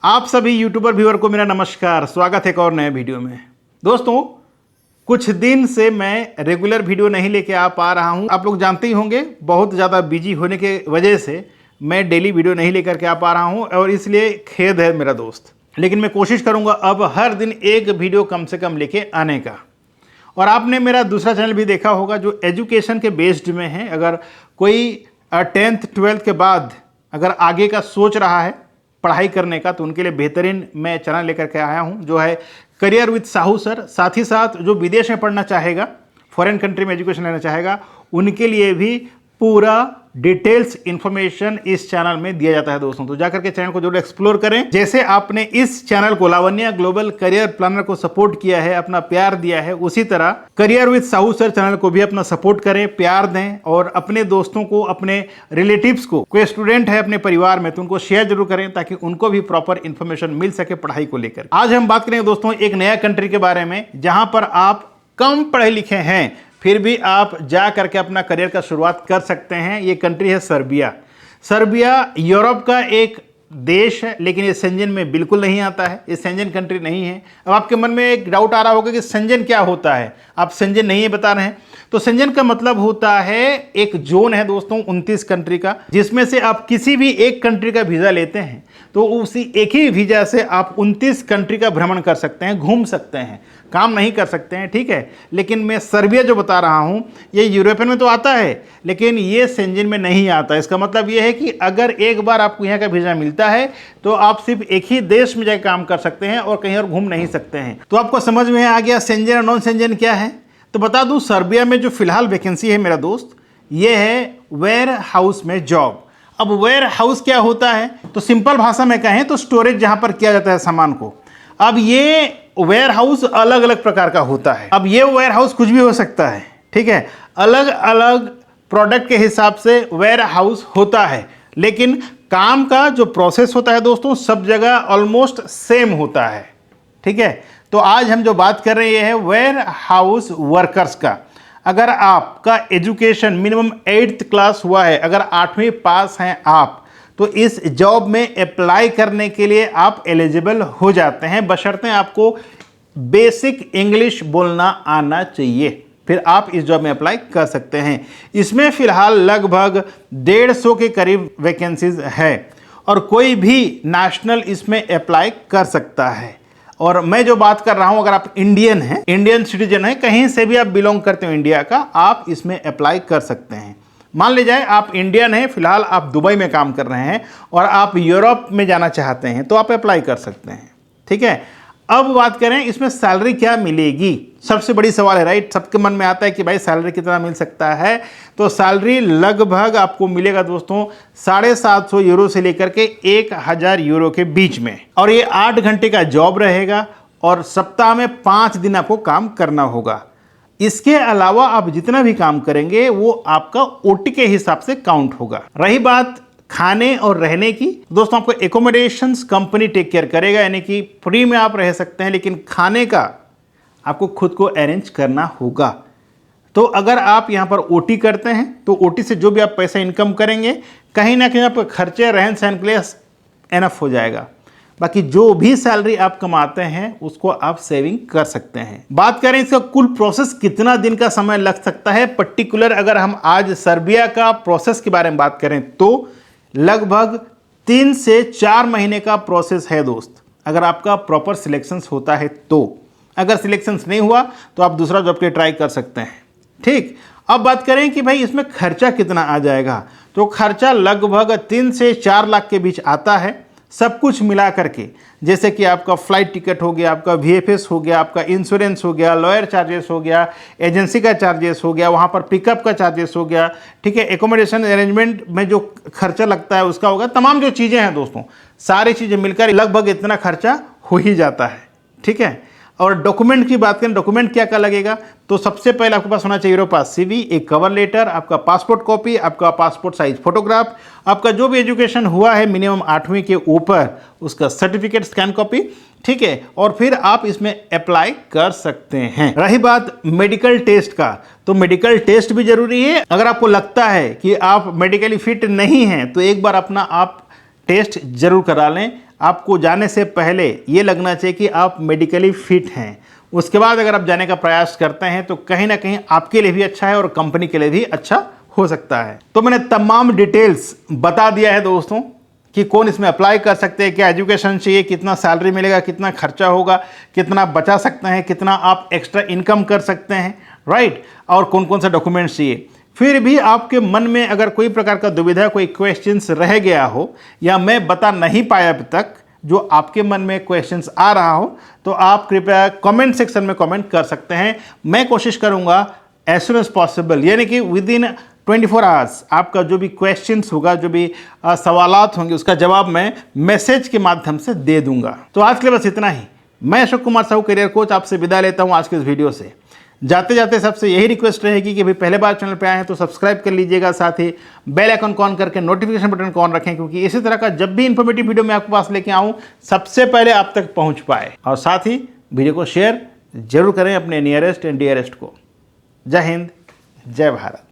आप सभी YouTuber viewer को मेरा नमस्कार, स्वागत है एक और नए वीडियो में। दोस्तों, कुछ दिन से मैं रेगुलर वीडियो नहीं लेके आ पा रहा हूं। आप लोग जानते ही होंगे, बहुत ज़्यादा बिजी होने के वजह से मैं डेली वीडियो नहीं लेकर के आ पा रहा हूं और इसलिए खेद है मेरा दोस्त। लेकिन मैं कोशिश करूंगा अब हर दिन एक वीडियो कम से कम लेके आने का। और आपने मेरा दूसरा चैनल भी देखा होगा जो एजुकेशन के बेस्ड में है। अगर कोई 10th 12th के बाद अगर आगे का सोच रहा है पढ़ाई करने का, तो उनके लिए बेहतरीन मैं चैनल लेकर के आया हूं जो है करियर विद साहू सर। साथ ही साथ जो विदेश में पढ़ना चाहेगा, फॉरेन कंट्री में एजुकेशन लेना चाहेगा, उनके लिए भी पूरा डिटेल्स इंफॉर्मेशन इस चैनल में दिया जाता है दोस्तों। तो जाकर के चैनल को जरूर एक्सप्लोर करें। जैसे आपने इस चैनल को लावण्या ग्लोबल करियर प्लानर को सपोर्ट किया है, अपना प्यार दिया है, उसी तरह career with Sahu sir channel को भी अपना सपोर्ट करें, प्यार दें और अपने दोस्तों को, अपने रिलेटिव्स को, कोई स्टूडेंट है अपने परिवार में तो उनको शेयर जरूर करें ताकि उनको भी प्रॉपर इंफॉर्मेशन मिल सके पढ़ाई को लेकर। आज हम बात करेंगे दोस्तों एक नया कंट्री के बारे में जहां पर आप कम पढ़े लिखे हैं फिर भी आप जा करके अपना करियर का शुरुआत कर सकते हैं। ये कंट्री है सर्बिया। सर्बिया यूरोप का एक देश है, लेकिन ये शेंजन में बिल्कुल नहीं आता है। ये शेंजन कंट्री नहीं है। अब आपके मन में एक डाउट आ रहा होगा कि शेंजन क्या होता है, आप शेंजन नहीं है बता रहे हैं। तो शेंजन का मतलब होता है एक जोन है दोस्तों 29 कंट्री का, जिसमें से आप किसी भी एक कंट्री का वीज़ा लेते हैं तो उसी एक ही वीज़ा से आप 29 कंट्री का भ्रमण कर सकते हैं, घूम सकते हैं, काम नहीं कर सकते हैं, ठीक है। लेकिन मैं सर्बिया जो बता रहा हूँ ये यूरोपियन में तो आता है लेकिन ये शेंजन में नहीं आता। इसका मतलब ये है कि अगर एक बार आपको यहाँ का वीज़ा मिलता है तो आप सिर्फ एक ही देश में जाकर काम कर सकते हैं और कहीं और घूम नहीं सकते हैं। तो आपको समझ में आ गया शेंजन और नॉन शेंजन क्या है। तो बता दूं, सर्बिया में जो फिलहाल वैकेंसी है मेरा दोस्त, ये है वेयर हाउस में जॉब। अब वेयर हाउस क्या होता है, तो सिंपल भाषा में कहें तो स्टोरेज जहां पर किया जाता है सामान को। अब ये वेयर हाउस अलग अलग प्रकार का होता है। अब ये वेयर हाउस कुछ भी हो सकता है, ठीक है। अलग अलग प्रोडक्ट के हिसाब से वेयर हाउस होता है, लेकिन काम का जो प्रोसेस होता है दोस्तों सब जगह ऑलमोस्ट सेम होता है, ठीक है। तो आज हम जो बात कर रहे हैं वेयर हाउस वर्कर्स का। अगर आपका एजुकेशन मिनिमम 8th क्लास हुआ है, अगर 8वीं पास हैं आप, तो इस जॉब में अप्लाई करने के लिए आप एलिजिबल हो जाते हैं, बशर्ते आपको बेसिक इंग्लिश बोलना आना चाहिए, फिर आप इस जॉब में अप्लाई कर सकते हैं। इसमें फिलहाल लगभग 150 के करीब वैकेंसीज है और कोई भी नेशनल इसमें अप्लाई कर सकता है। और मैं जो बात कर रहा हूं, अगर आप इंडियन हैं, इंडियन सिटीजन हैं, कहीं से भी आप बिलोंग करते हो इंडिया का, आप इसमें अप्लाई कर सकते हैं। मान लीजिए आप इंडियन हैं, फिलहाल आप दुबई में काम कर रहे हैं और आप यूरोप में जाना चाहते हैं तो आप अप्लाई कर सकते हैं, ठीक है। अब बात करें इसमें सैलरी क्या मिलेगी, सबसे बड़ी सवाल है, राइट। सबके मन में आता है कि भाई सैलरी कितना मिल सकता है। तो सैलरी लगभग आपको मिलेगा दोस्तों 750 यूरो से लेकर के 1000 यूरो के बीच में। और ये 8 घंटे का जॉब रहेगा और सप्ताह में 5 दिन आपको काम करना होगा। इसके अलावा आप जितना भी काम करेंगे वो आपका ओटी के हिसाब से काउंट होगा। रही बात खाने और रहने की, दोस्तों आपको एकोमोडेशंस कंपनी टेक केयर करेगा, यानी कि फ्री में आप रह सकते हैं, लेकिन खाने का आपको खुद को अरेंज करना होगा। तो अगर आप यहाँ पर ओटी करते हैं तो ओटी से जो भी आप पैसा इनकम करेंगे कहीं ना कहीं आपके खर्चे रहन सहन के लिए एनफ हो जाएगा। बाकी जो भी सैलरी आप कमाते हैं उसको आप सेविंग कर सकते हैं। बात करें इसका कुल प्रोसेस कितना दिन का समय लग सकता है, पर्टिकुलर अगर हम आज सर्बिया का प्रोसेस के बारे में बात करें तो लगभग 3 से 4 महीने का प्रोसेस है दोस्त, अगर आपका प्रॉपर सिलेक्शंस होता है तो। अगर सिलेक्शंस नहीं हुआ तो आप दूसरा जॉब के ट्राई कर सकते हैं, ठीक। अब बात करें कि भाई इसमें खर्चा कितना आ जाएगा, तो खर्चा लगभग 3 से 4 लाख के बीच आता है, सब कुछ मिला करके। जैसे कि आपका फ्लाइट टिकट हो गया, आपका VFS हो गया, आपका इंश्योरेंस हो गया, लॉयर चार्जेस हो गया, एजेंसी का चार्जेस हो गया, वहाँ पर पिकअप का चार्जेस हो गया, ठीक है। एकोमोडेशन अरेंजमेंट में जो खर्चा लगता है उसका होगा, तमाम जो चीज़ें हैं दोस्तों, सारी चीज़ें मिलकर लगभग इतना खर्चा हो ही जाता है, ठीक है। और डॉक्यूमेंट की बात करें, डॉक्यूमेंट क्या क्या लगेगा, तो सबसे पहले आपके पास होना चाहिए मेरे पास CV, एक कवर लेटर, आपका पासपोर्ट कॉपी, आपका पासपोर्ट साइज फोटोग्राफ, आपका जो भी एजुकेशन हुआ है मिनिमम 8वीं के ऊपर उसका सर्टिफिकेट स्कैन कॉपी, ठीक है। और फिर आप इसमें अप्लाई कर सकते हैं। रही बात मेडिकल टेस्ट का, तो मेडिकल टेस्ट भी जरूरी है। अगर आपको लगता है कि आप मेडिकली फिट नहीं हैं तो एक बार अपना आप टेस्ट जरूर करा लें। आपको जाने से पहले ये लगना चाहिए कि आप मेडिकली फिट हैं। उसके बाद अगर आप जाने का प्रयास करते हैं तो कहीं ना कहीं आपके लिए भी अच्छा है और कंपनी के लिए भी अच्छा हो सकता है। तो मैंने तमाम डिटेल्स बता दिया है दोस्तों कि कौन इसमें अप्लाई कर सकते हैं, क्या एजुकेशन चाहिए, कितना सैलरी मिलेगा, कितना खर्चा होगा, कितना बचा सकते हैं, कितना आप एक्स्ट्रा इनकम कर सकते हैं, राइट, और कौन कौन सा डॉक्यूमेंट्स चाहिए। फिर भी आपके मन में अगर कोई प्रकार का दुविधा, कोई क्वेश्चंस रह गया हो या मैं बता नहीं पाया अभी तक, जो आपके मन में क्वेश्चंस आ रहा हो, तो आप कृपया कमेंट सेक्शन में कमेंट कर सकते हैं। मैं कोशिश करूंगा एज सुन एज पॉसिबल, यानी कि विद इन 24 आवर्स आपका जो भी क्वेश्चंस होगा, जो भी सवालात होंगे, उसका जवाब मैं मैसेज के माध्यम से दे दूंगा। तो आज के लिए बस इतना ही। मैं अशोक कुमार साहू, करियर कोच, आपसे विदा लेता हूं आज के इस वीडियो से। जाते जाते सबसे यही रिक्वेस्ट रहेगी कि भाई पहले बार चैनल पे आए हैं तो सब्सक्राइब कर लीजिएगा, साथ ही बेल आइकन को ऑन करके नोटिफिकेशन बटन को ऑन रखें, क्योंकि इसी तरह का जब भी इंफॉर्मेटिव वीडियो मैं आपके पास लेके आऊँ सबसे पहले आप तक पहुँच पाए। और साथ ही वीडियो को शेयर जरूर करें अपने नियरेस्ट एंड डियरेस्ट को। जय हिंद, जय भारत।